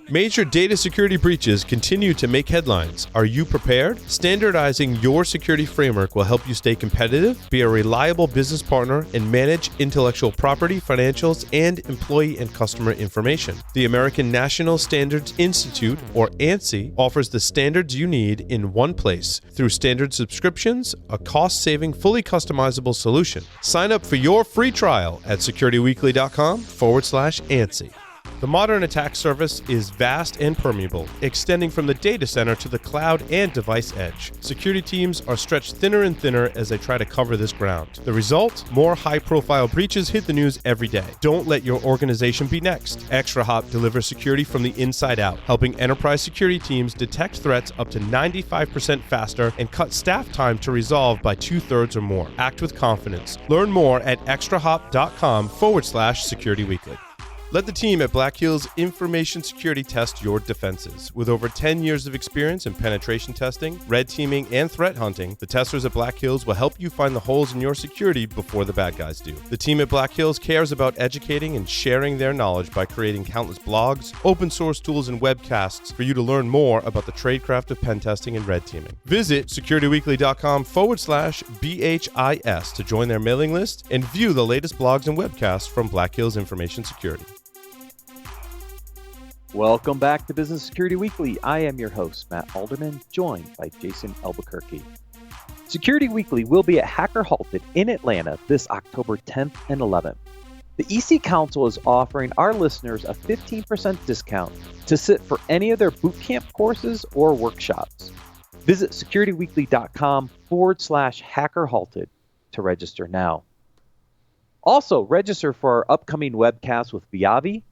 Major data security breaches continue to make headlines. Are you prepared? Standardizing your security framework will help you stay competitive, be a reliable business partner, and manage intellectual property, financials, and employee and customer information. The American National Standards Institute, or ANSI, offers the standards you need in one place through standard subscriptions, a cost-saving, fully customizable solution. Sign up for your free trial at securityweekly.com/ANSI. The modern attack surface is vast and permeable, extending from the data center to the cloud and device edge. Security teams are stretched thinner and thinner as they try to cover this ground. The result? More high-profile breaches hit the news every day. Don't let your organization be next. ExtraHop delivers security from the inside out, helping enterprise security teams detect threats up to 95% faster and cut staff time to resolve by 2/3 or more. Act with confidence. Learn more at extrahop.com/securityweekly. Let the team at Black Hills Information Security test your defenses. With over 10 years of experience in penetration testing, red teaming, and threat hunting, the testers at Black Hills will help you find the holes in your security before the bad guys do. The team at Black Hills cares about educating and sharing their knowledge by creating countless blogs, open source tools, and webcasts for you to learn more about the tradecraft of pen testing and red teaming. Visit securityweekly.com/BHIS to join their mailing list and view the latest blogs and webcasts from Black Hills Information Security. Welcome back to Business Security Weekly. I am your host, Matt Alderman, joined by Jason Albuquerque. Security Weekly will be at Hacker Halted in Atlanta this October 10th and 11th. The EC Council is offering our listeners a 15% discount to sit for any of their bootcamp courses or workshops. Visit securityweekly.com/Hacker Halted to register now. Also, register for our upcoming webcast with Viavi,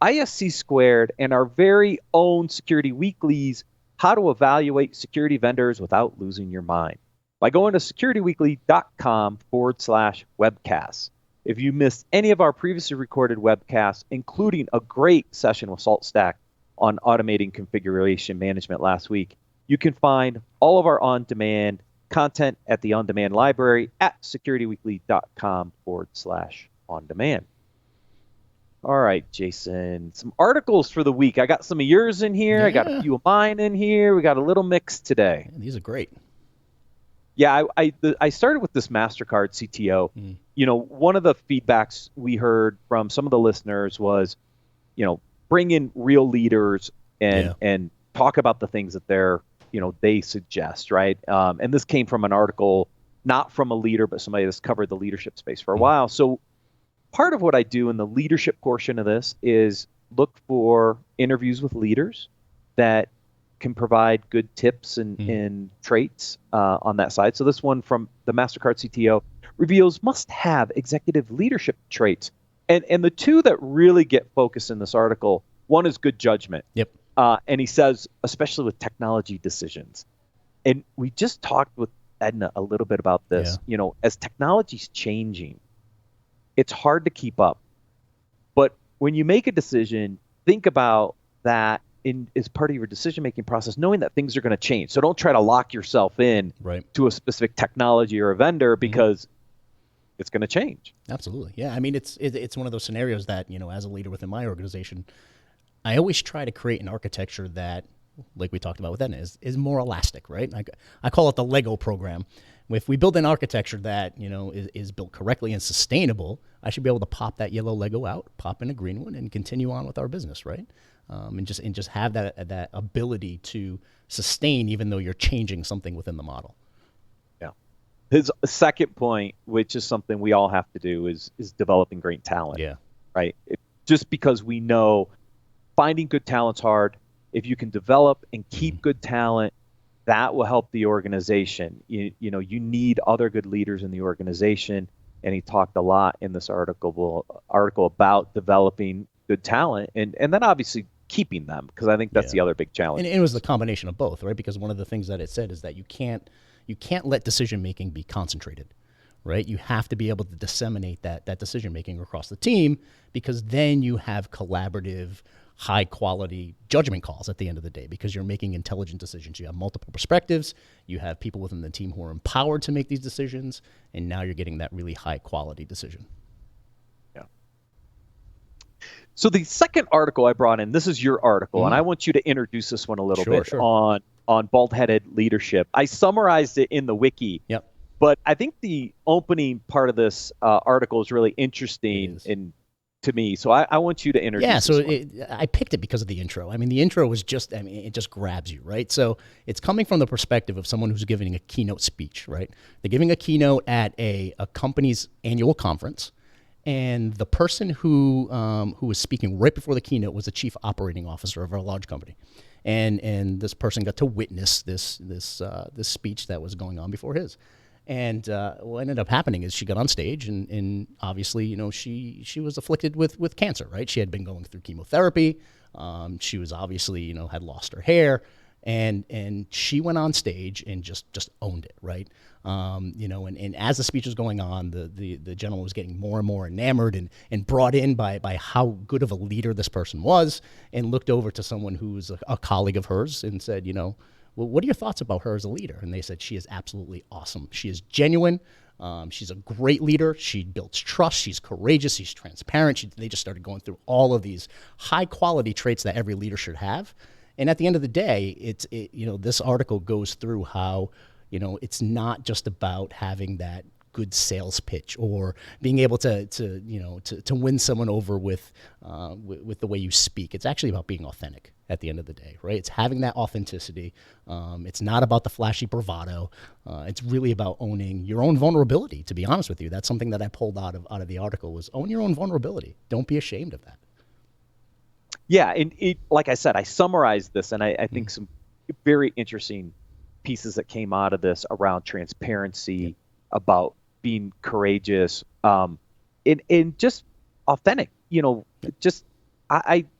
ISC Squared, and our very own Security Weekly's How to Evaluate Security Vendors Without Losing Your Mind by going to securityweekly.com/webcasts. If you missed any of our previously recorded webcasts, including a great session with SaltStack on automating configuration management last week, you can find all of our on-demand content at the on-demand library at securityweekly.com/on-demand. All right, Jason, some articles for the week. I got some of yours in here. Yeah. I got a few of mine in here. We got a little mix today. Man, these are great. Yeah, I started with this Mastercard CTO. You know, one of the feedbacks we heard from some of the listeners was, you know, bring in real leaders and talk about the things that they suggest, right? And this came from an article, not from a leader, but somebody that's covered the leadership space for a while. So part of what I do in the leadership portion of this is look for interviews with leaders that can provide good tips and traits on that side. So this one from the Mastercard CTO reveals must-have executive leadership traits. And the two that really get focused in this article, one is good judgment. Yep. And he says, especially with technology decisions. And we just talked with Edna a little bit about this. Yeah. You know, as technology's changing, it's hard to keep up. But when you make a decision, think about that as part of your decision-making process, knowing that things are going to change. So don't try to lock yourself in to a specific technology or a vendor because it's going to change. Absolutely. Yeah. I mean, it's one of those scenarios that, you know, as a leader within my organization, I always try to create an architecture that, like we talked about with Edna, is more elastic, right? I call it the Lego program. If we build an architecture that, you know, is built correctly and sustainable, I should be able to pop that yellow Lego out, pop in a green one, and continue on with our business, right? And just have that ability to sustain, even though you're changing something within the model. Yeah. His second point, which is something we all have to do, is developing great talent. Yeah. Right. Just because we know finding good talent's hard. If you can develop and keep good talent, that will help the organization. You need other good leaders in the organization. And he talked a lot in this article about developing good talent and then obviously keeping them, because I think that's the other big challenge. And it was the combination of both, right? Because one of the things that it said is that you can't let decision making be concentrated, right? You have to be able to disseminate that decision making across the team, because then you have collaborative, high quality judgment calls at the end of the day, because you're making intelligent decisions. You have multiple perspectives. You have people within the team who are empowered to make these decisions. And now you're getting that really high quality decision. Yeah. So the second article I brought in, this is your article, and I want you to introduce this one a little bit on Baldheaded Leadership. I summarized it in the wiki. Yep. But I think the opening part of this article is really interesting to me. So I want you to introduce Yeah, so I I picked it because of the intro. I mean, the intro was just, it just grabs you, right? So it's coming from the perspective of someone who's giving a keynote speech, right? They're giving a keynote at a company's annual conference. And the person who was speaking right before the keynote was the chief operating officer of a large company. And this person got to witness this speech that was going on before his. And what ended up happening is she got on stage, and obviously, she was afflicted with cancer, right? She had been going through chemotherapy. She was obviously, had lost her hair, and she went on stage and just owned it, right? And as the speech was going on, the gentleman was getting more and more enamored and brought in by how good of a leader this person was, and looked over to someone who was a colleague of hers and said, well, what are your thoughts about her as a leader? And they said, she is absolutely awesome. She is genuine. She's a great leader. She builds trust. She's courageous. She's transparent. They just started going through all of these high quality traits that every leader should have. And at the end of the day, this article goes through how, it's not just about having that good sales pitch or being able to win someone over with the way you speak. It's actually about being authentic at the end of the day, right? It's having that authenticity. It's not about the flashy bravado. It's really about owning your own vulnerability, to be honest with you. That's something that I pulled out of the article was own your own vulnerability. Don't be ashamed of that. Yeah, and like I said, I summarized this, and I think some very interesting pieces that came out of this around transparency, about being courageous, and just authentic. There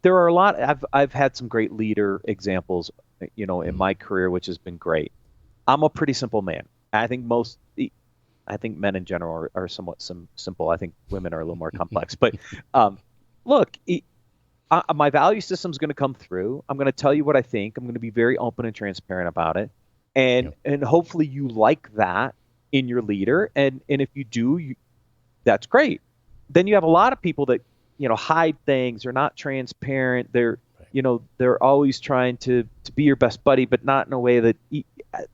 are a lot. I've had some great leader examples, in my career, which has been great. I'm a pretty simple man. I think men in general are somewhat simple. I think women are a little more complex. But look, my value system is going to come through. I'm going to tell you what I think. I'm going to be very open and transparent about it, and hopefully you like that in your leader. And if you do, that's great. Then you have a lot of people that hide things. They're not transparent. They're they're always trying to be your best buddy, but not in a way that,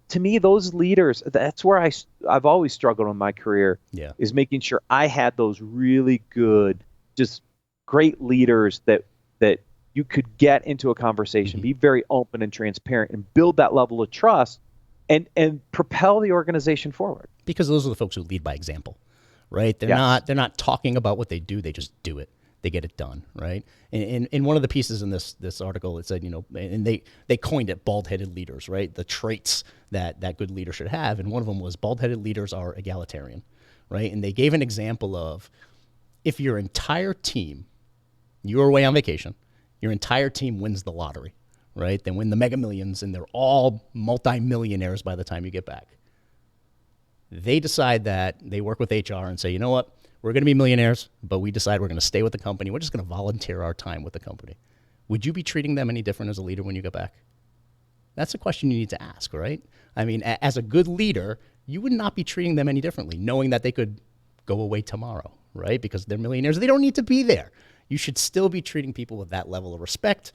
to me, those leaders, that's where I've always struggled in my career, is making sure I had those really good, just great leaders that you could get into a conversation, be very open and transparent, and build that level of trust and propel the organization forward. Because those are the folks who lead by example, right? They're not talking about what they do. They just do it. They get it done, right? And in one of the pieces in this article, it said, and they coined it bald-headed leaders, right? The traits that good leaders should have. And one of them was bald-headed leaders are egalitarian, right? And they gave an example of, if your entire team, you were away on vacation, your entire team wins the lottery, right? They win the Mega Millions, and they're all multimillionaires by the time you get back. They decide that they work with HR and say, you know what? We're going to be millionaires, but we decide we're going to stay with the company. We're just going to volunteer our time with the company. Would you be treating them any different as a leader when you get back? That's a question you need to ask, right? I mean, as a good leader, you would not be treating them any differently, knowing that they could go away tomorrow, right? Because they're millionaires. They don't need to be there. You should still be treating people with that level of respect,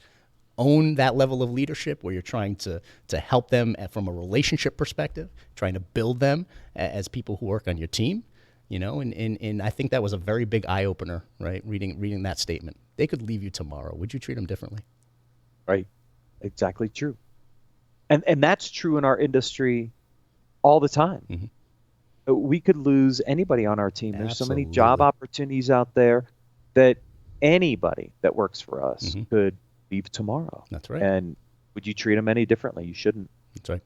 own that level of leadership where you're trying to help them from a relationship perspective, trying to build them as people who work on your team, and I think that was a very big eye-opener, right, reading that statement. They could leave you tomorrow. Would you treat them differently? Right. Exactly true. And that's true in our industry all the time. We could lose anybody on our team. There's so many job opportunities out there that anybody that works for us could leave tomorrow. That's right. And would you treat them any differently? You shouldn't. That's right.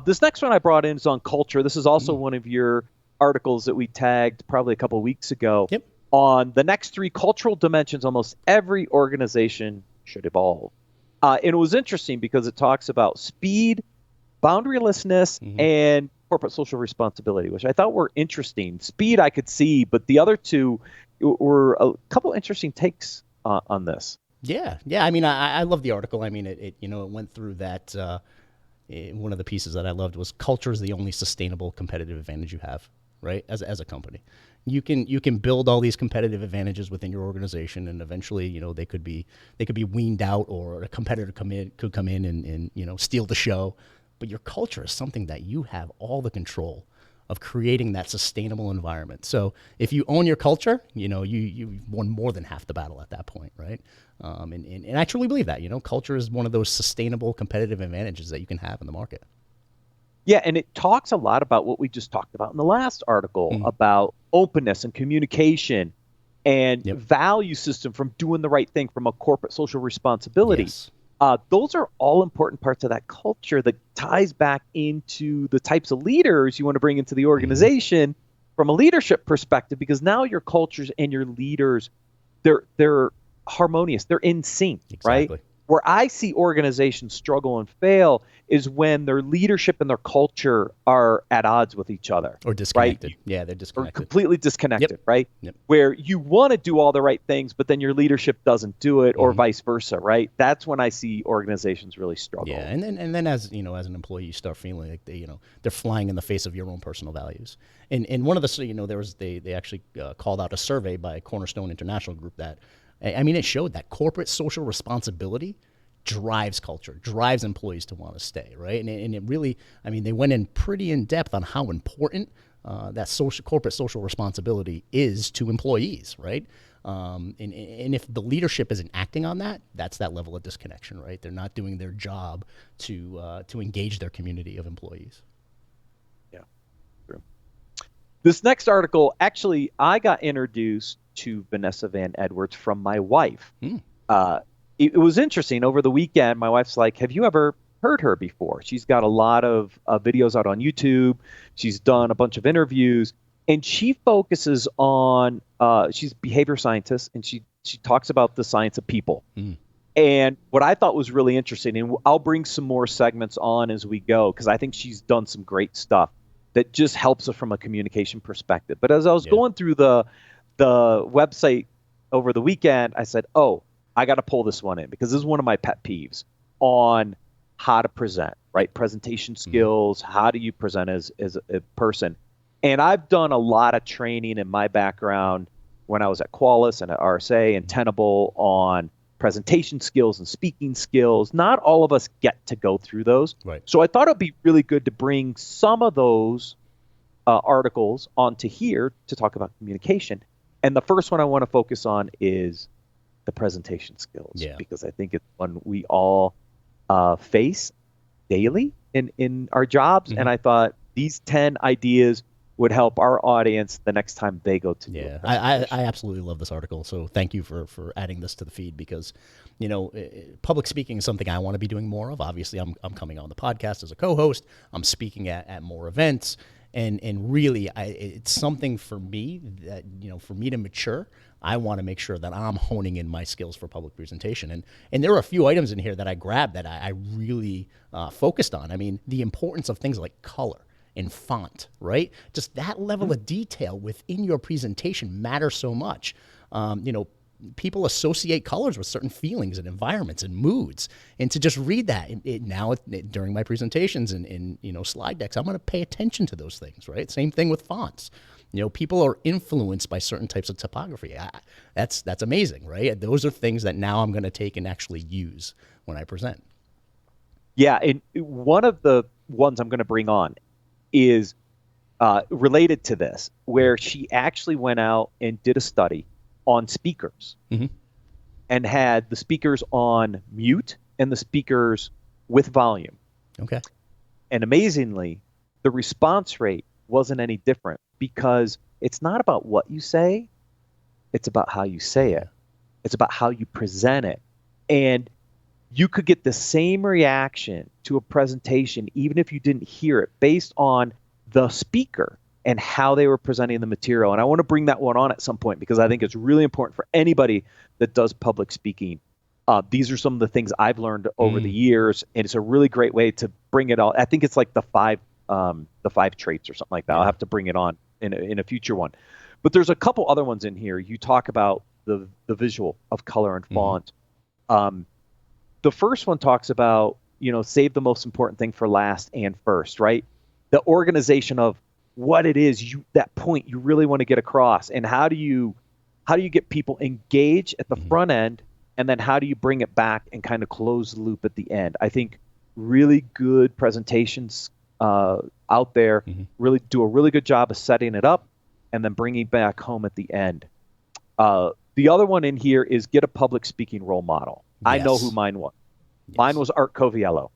This next one I brought in is on culture. This is also one of your articles that we tagged probably a couple of weeks ago on the next 3 cultural dimensions almost every organization should evolve. And it was interesting because it talks about speed, boundarylessness, and corporate social responsibility, which I thought were interesting. Speed I could see, but the other two were a couple interesting takes on this. Yeah. I mean, I love the article. I mean, it went through that. One of the pieces that I loved was culture is the only sustainable competitive advantage you have, right? As a company, you can build all these competitive advantages within your organization, and eventually, they could be weaned out, or a competitor could come in and steal the show. But your culture is something that you have all the control of creating that sustainable environment. So if you own your culture, you won more than half the battle at that point, right? And I truly believe that, culture is one of those sustainable competitive advantages that you can have in the market. Yeah, and it talks a lot about what we just talked about in the last article about openness and communication and value system from doing the right thing, from a corporate social responsibility. Yes. Those are all important parts of that culture that ties back into the types of leaders you want to bring into the organization from a leadership perspective, because now your cultures and your leaders, they're harmonious, they're in sync, right? Where I see organizations struggle and fail is when their leadership and their culture are at odds with each other. Or disconnected. Right? Yeah, they're disconnected. Or completely disconnected, right? Where you want to do all the right things, but then your leadership doesn't do it, or vice versa, right? That's when I see organizations really struggle. Yeah, and then as as an employee, you start feeling like they're flying in the face of your own personal values. And one of the they actually called out a survey by Cornerstone International Group that, it showed that corporate social responsibility drives culture, drives employees to want to stay, right? And it really, they went in pretty in depth on how important that corporate social responsibility is to employees, right? And if the leadership isn't acting on that, that's that level of disconnection, right? They're not doing their job to engage their community of employees. Yeah, true. This next article, actually, I got introduced to Vanessa Van Edwards from my wife. It was interesting. Over the weekend, my wife's like, have you ever heard her before? She's got a lot of videos out on YouTube. She's done a bunch of interviews, and she focuses on, she's a behavior scientist, and she talks about the science of people. And what I thought was really interesting, and I'll bring some more segments on as we go, because I think she's done some great stuff that just helps us from a communication perspective. But as I was going through the website over the weekend, I said, I got to pull this one in, because this is one of my pet peeves on how to present, right? Presentation skills, how do you present as a person? And I've done a lot of training in my background when I was at Qualys and at RSA and Tenable on presentation skills and speaking skills. Not all of us get to go through those. Right. So I thought it'd be really good to bring some of those articles onto here to talk about communication. And the first one I want to focus on is the presentation skills, because I think it's one we all face daily in our jobs. And I thought these 10 ideas would help our audience the next time they go to do it. I absolutely love this article. So thank you for adding this to the feed, because, public speaking is something I want to be doing more of. Obviously, I'm coming on the podcast as a co-host. I'm speaking at more events. And really, it's something for me that, for me to mature, I want to make sure that I'm honing in my skills for public presentation. And there are a few items in here that I grabbed that I really focused on. The importance of things like color and font, right? Just that level of detail within your presentation matters so much. People associate colors with certain feelings and environments and moods. And to just read that during my presentations and in slide decks, I'm going to pay attention to those things, right? Same thing with fonts. People are influenced by certain types of typography. That's amazing, right? Those are things that now I'm going to take and actually use when I present. Yeah, and one of the ones I'm going to bring on is related to this, where she actually went out and did a study on speakers and had the speakers on mute and the speakers with volume. Okay. And amazingly, the response rate wasn't any different, because it's not about what you say, it's about how you say it. It's about how you present it. And you could get the same reaction to a presentation, even if you didn't hear it, based on the speaker and how they were presenting the material. And I want to bring that one on at some point, because I think it's really important for anybody that does public speaking. These are some of the things I've learned over the years, and it's a really great way to bring it all. I think it's like the five traits or something like that. I'll have to bring it on in a future one. But there's a couple other ones in here. You talk about the visual of color and font. The first one talks about, save the most important thing for last and first, right? The organization of what it is that point you really want to get across, and how do you get people engaged at the front end, and then how do you bring it back and kind of close the loop at the end. I think really good presentations out there really do a really good job of setting it up and then bringing it back home at the end. The other one in here is get a public speaking role model. Yes. I know who mine was. Yes. Mine was Art Coviello.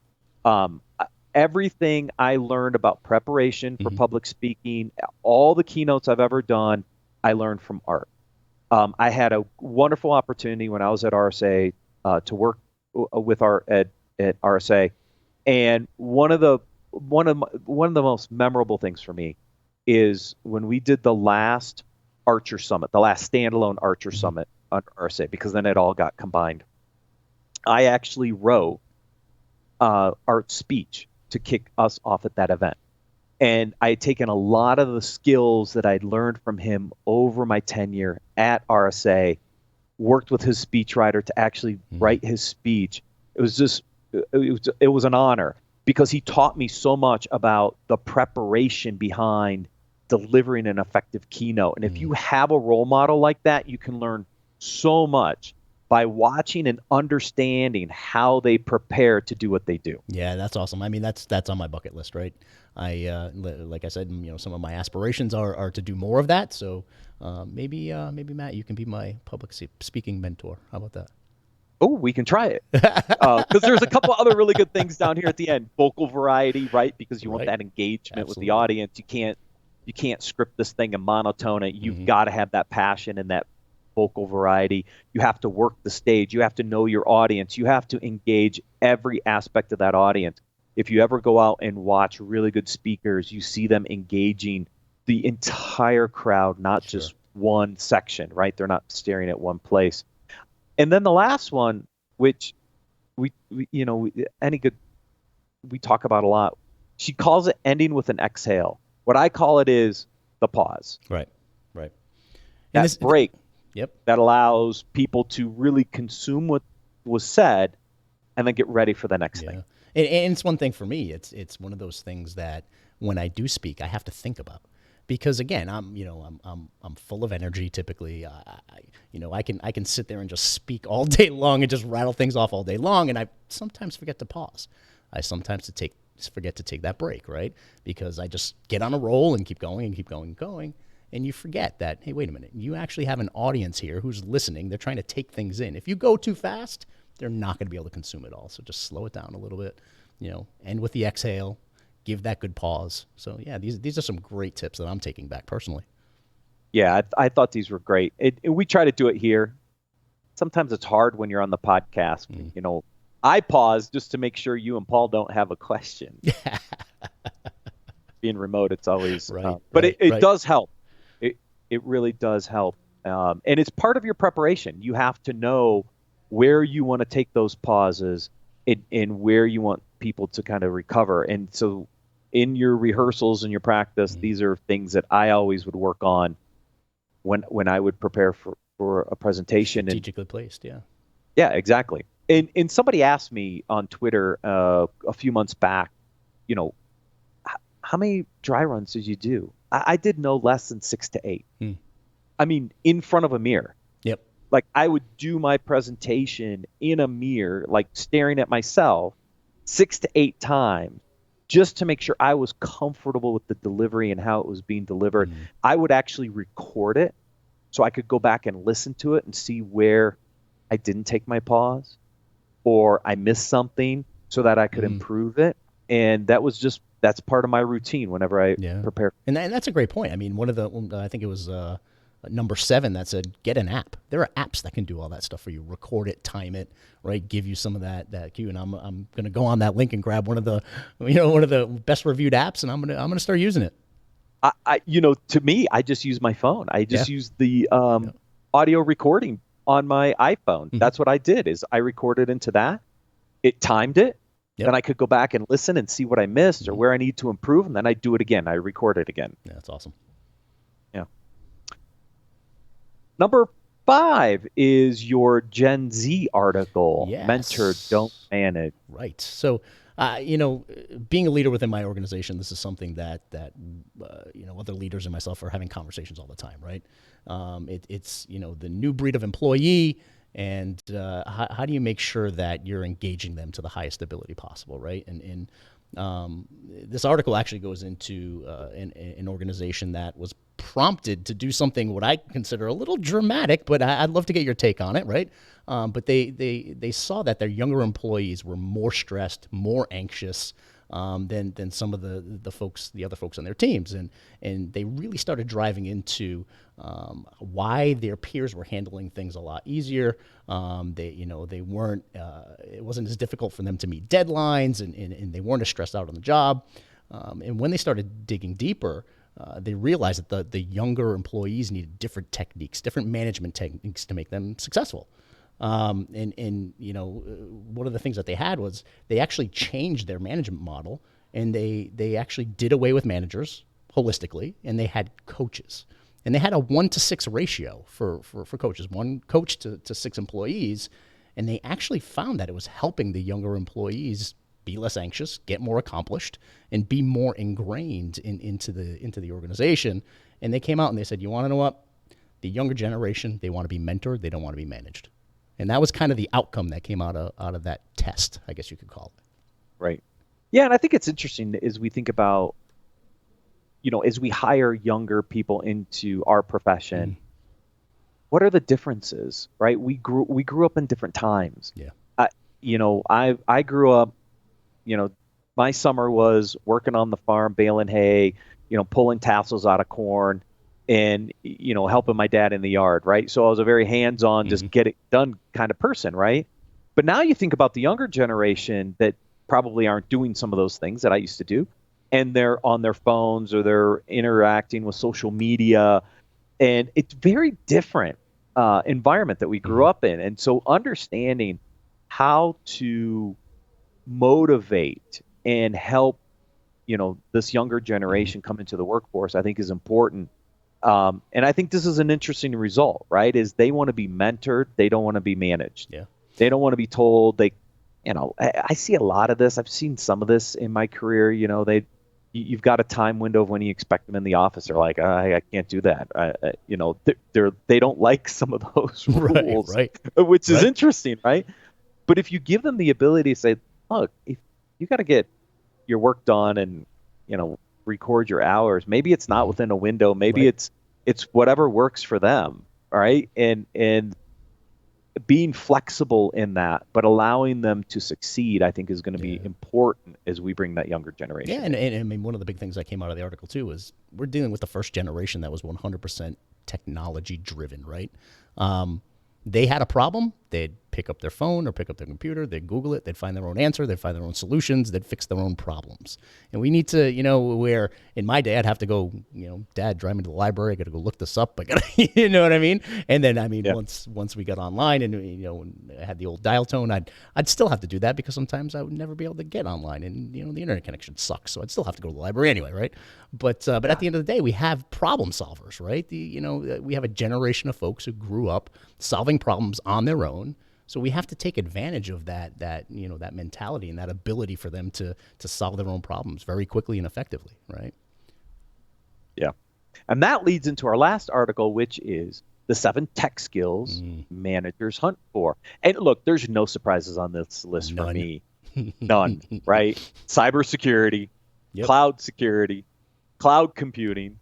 Everything I learned about preparation for public speaking, all the keynotes I've ever done, I learned from Art. I had a wonderful opportunity when I was at RSA to work with Art at RSA, and one of the most memorable things for me is when we did the last Archer Summit, the last standalone Archer Summit on RSA, because then it all got combined. I actually wrote Art's speech to kick us off at that event. And I had taken a lot of the skills that I'd learned from him over my tenure at RSA, worked with his speechwriter to actually write his speech. It was an honor because he taught me so much about the preparation behind delivering an effective keynote. And if you have a role model like that, you can learn so much by watching and understanding how they prepare to do what they do. Yeah, that's awesome. I mean, that's on my bucket list, right? Like I said, some of my aspirations are to do more of that. So maybe Matt, you can be my public speaking mentor. How about that? Oh, we can try it. Because there's a couple other really good things down here at the end. Vocal variety, right? Because you want that engagement with the audience. You can't script this thing and monotone it. You've got to have that passion and that vocal variety. You have to work the stage. You have to know your audience. You have to engage every aspect of that audience. If you ever go out and watch really good speakers, you see them engaging the entire crowd, not just one section, right? They're not staring at one place. And then the last one, which we talk about a lot. She calls it ending with an exhale. What I call it is the pause. Right. That break. Yep. That allows people to really consume what was said and then get ready for the next thing. And it's one thing for me. It's one of those things that when I do speak, I have to think about, because again, I'm full of energy typically. I can sit there and just speak all day long and just rattle things off all day long, and I sometimes forget to pause. I sometimes forget to take that break, right? Because I just get on a roll and keep going and keep going and going. And you forget that, hey, wait a minute, you actually have an audience here who's listening. They're trying to take things in. If you go too fast, they're not going to be able to consume it all. So just slow it down a little bit, end with the exhale, give that good pause. So yeah, these are some great tips that I'm taking back personally. Yeah, I thought these were great. We try to do it here. Sometimes it's hard when you're on the podcast. I pause just to make sure you and Paul don't have a question. Being remote, it's always, but it does help. It really does help. And it's part of your preparation. You have to know where you want to take those pauses and where you want people to kind of recover. And so in your rehearsals and your practice, these are things that I always would work on when I would prepare for a presentation. Strategically placed, yeah. Yeah, exactly. And somebody asked me on Twitter a few months back, how many dry runs did you do? I did no less than 6 to 8. I mean, in front of a mirror. Yep. Like I would do my presentation in a mirror, like staring at myself 6 to 8 times just to make sure I was comfortable with the delivery and how it was being delivered. I would actually record it so I could go back and listen to it and see where I didn't take my pause or I missed something so that I could improve it. And that's part of my routine whenever I prepare. And that's a great point. I mean, one of the, I think it was number 7 that said, get an app. There are apps that can do all that stuff for you. Record it, time it, right? Give you some of that cue. And I'm going to go on that link and grab one of the best reviewed apps, and I'm going to start using it. To me, I just use my phone. I just use the audio recording on my iPhone. That's what I did is I recorded into that. It timed it. Then I could go back and listen and see what I missed or where I need to improve, and then I do it again. I record it again. Yeah, that's awesome. Yeah. Number 5 is your Gen Z article, Mentor, Don't Manage. Right. So being a leader within my organization, this is something that other leaders and myself are having conversations all the time, right? It's the new breed of employee, and how do you make sure that you're engaging them to the highest ability possible, right? And this article actually goes into an organization that was prompted to do something what I consider a little dramatic, but I'd love to get your take on it, right? But they saw that their younger employees were more stressed, more anxious than some of the other folks on their teams, and they really started driving into why their peers were handling things a lot easier. They weren't. It wasn't as difficult for them to meet deadlines, and they weren't as stressed out on the job. And when they started digging deeper, they realized that the younger employees needed different techniques, different management techniques to make them successful. One of the things that they had was they actually changed their management model, and they actually did away with managers holistically, and they had coaches. And they had a 1-to-6 ratio for coaches, 1 coach to 6 employees. And they actually found that it was helping the younger employees be less anxious, get more accomplished, and be more ingrained into the organization. And they came out and they said, you want to know what? The younger generation, they want to be mentored. They don't want to be managed. And that was kind of the outcome that came out of that test, I guess you could call it. Right. Yeah, and I think it's interesting as we think about, as we hire younger people into our profession, what are the differences, right? We grew up in different times. Yeah. I grew up, my summer was working on the farm, baling hay, pulling tassels out of corn, and helping my dad in the yard, right? So I was a very hands-on, just get it done kind of person, right? But now you think about the younger generation that probably aren't doing some of those things that I used to do, and they're on their phones or they're interacting with social media, and it's very different environment that we grew up in. And so understanding how to motivate and help this younger generation come into the workforce, I think is important. And I think this is an interesting result, right? Is they want to be mentored. They don't want to be managed. Yeah. They don't want to be told I see a lot of this. I've seen some of this in my career. You've got a time window of when you expect them in the office. They're like, I can't do that. They don't like some of those rules, right. Which is interesting, right? But if you give them the ability to say, look, if you got to get your work done and, record your hours, maybe it's not within a window. Maybe it's whatever works for them. All right. And being flexible in that, but allowing them to succeed, I think is going to be important as we bring that younger generation. Yeah. And I mean, one of the big things that came out of the article too is we're dealing with the first generation that was 100% technology driven, right? They had a problem, they'd pick up their phone or pick up their computer, they'd Google it, they'd find their own answer, they'd find their own solutions, they'd fix their own problems. And we need to, where in my day I'd have to go, Dad, drive me to the library, I got to go look this up, I got to, you know what I mean? And then, once we got online and, I had the old dial tone, I'd still have to do that because sometimes I would never be able to get online and, the internet connection sucks. So I'd still have to go to the library anyway, right? But at the end of the day, we have problem solvers, right? We have a generation of folks who grew up solving problems on their own. So we have to take advantage of that mentality and that ability for them to solve their own problems very quickly and effectively, right? Yeah. And that leads into our last article, which is the 7 tech skills managers hunt for. And look, there's no surprises on this list for me. None, right? Cybersecurity, cloud security, cloud computing,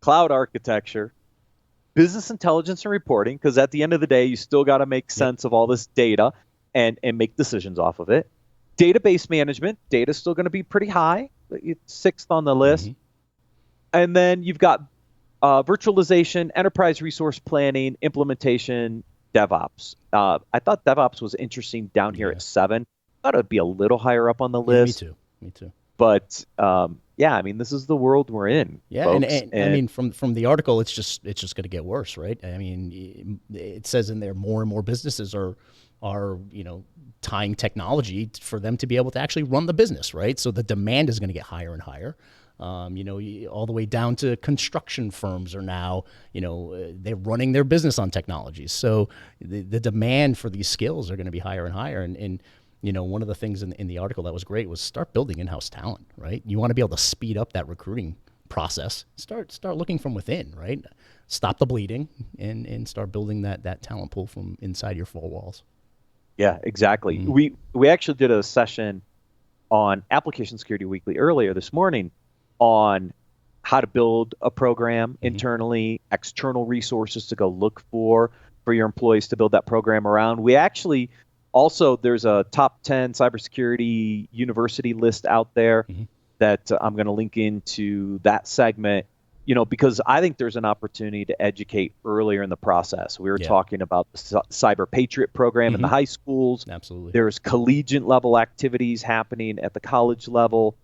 cloud architecture, business intelligence and reporting, because at the end of the day, you still got to make sense of all this data and make decisions off of it. Database management, data is still going to be pretty high. It's 6th on the list. And then you've got virtualization, enterprise resource planning, implementation, DevOps. I thought DevOps was interesting down here at 7. I thought it would be a little higher up on the list. Me too. But this is the world we're in. Yeah, folks. And I mean, from the article, it's just going to get worse, right? I mean, it says in there more and more businesses are tying technology for them to be able to actually run the business, right? So the demand is going to get higher and higher. All the way down to construction firms are now, they're running their business on technologies. So the demand for these skills are going to be higher and higher. And one of the things in the article that was great was start building in-house talent, right? You want to be able to speed up that recruiting process. Start looking from within, right? Stop the bleeding and start building that talent pool from inside your four walls. Yeah, exactly. We actually did a session on Application Security Weekly earlier this morning on how to build a program internally, external resources to go look for your employees to build that program around. We actually also, there's a top 10 cybersecurity university list out there that I'm going to link into that segment, because I think there's an opportunity to educate earlier in the process. We were talking about the Cyber Patriot program in the high schools. Absolutely. There's collegiate level activities happening at the college level.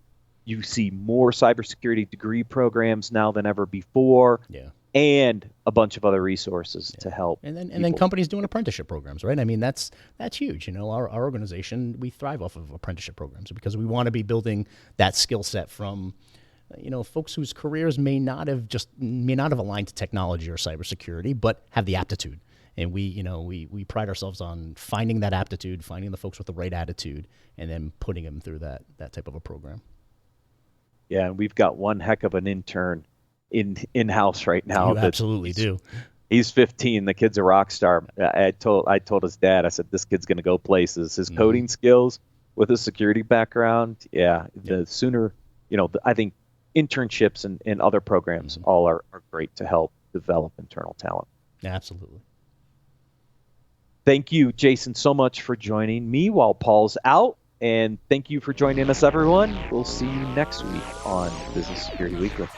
You see more cybersecurity degree programs now than ever before. Yeah. And a bunch of other resources to help. And then companies doing apprenticeship programs, right? I mean, that's huge. Our organization, we thrive off of apprenticeship programs because we want to be building that skill set from, folks whose careers may not have aligned to technology or cybersecurity, but have the aptitude. And we pride ourselves on finding that aptitude, finding the folks with the right attitude, and then putting them through that type of a program. Yeah, and we've got one heck of an intern in-house right now. You absolutely do. He's 15. The kid's a rock star. I told his dad, I said, this kid's going to go places. His coding skills with his security background, the sooner, I think internships and other programs all are great to help develop internal talent. Absolutely. Thank you, Jason, so much for joining me while Paul's out. And thank you for joining us, everyone. We'll see you next week on Business Security Weekly.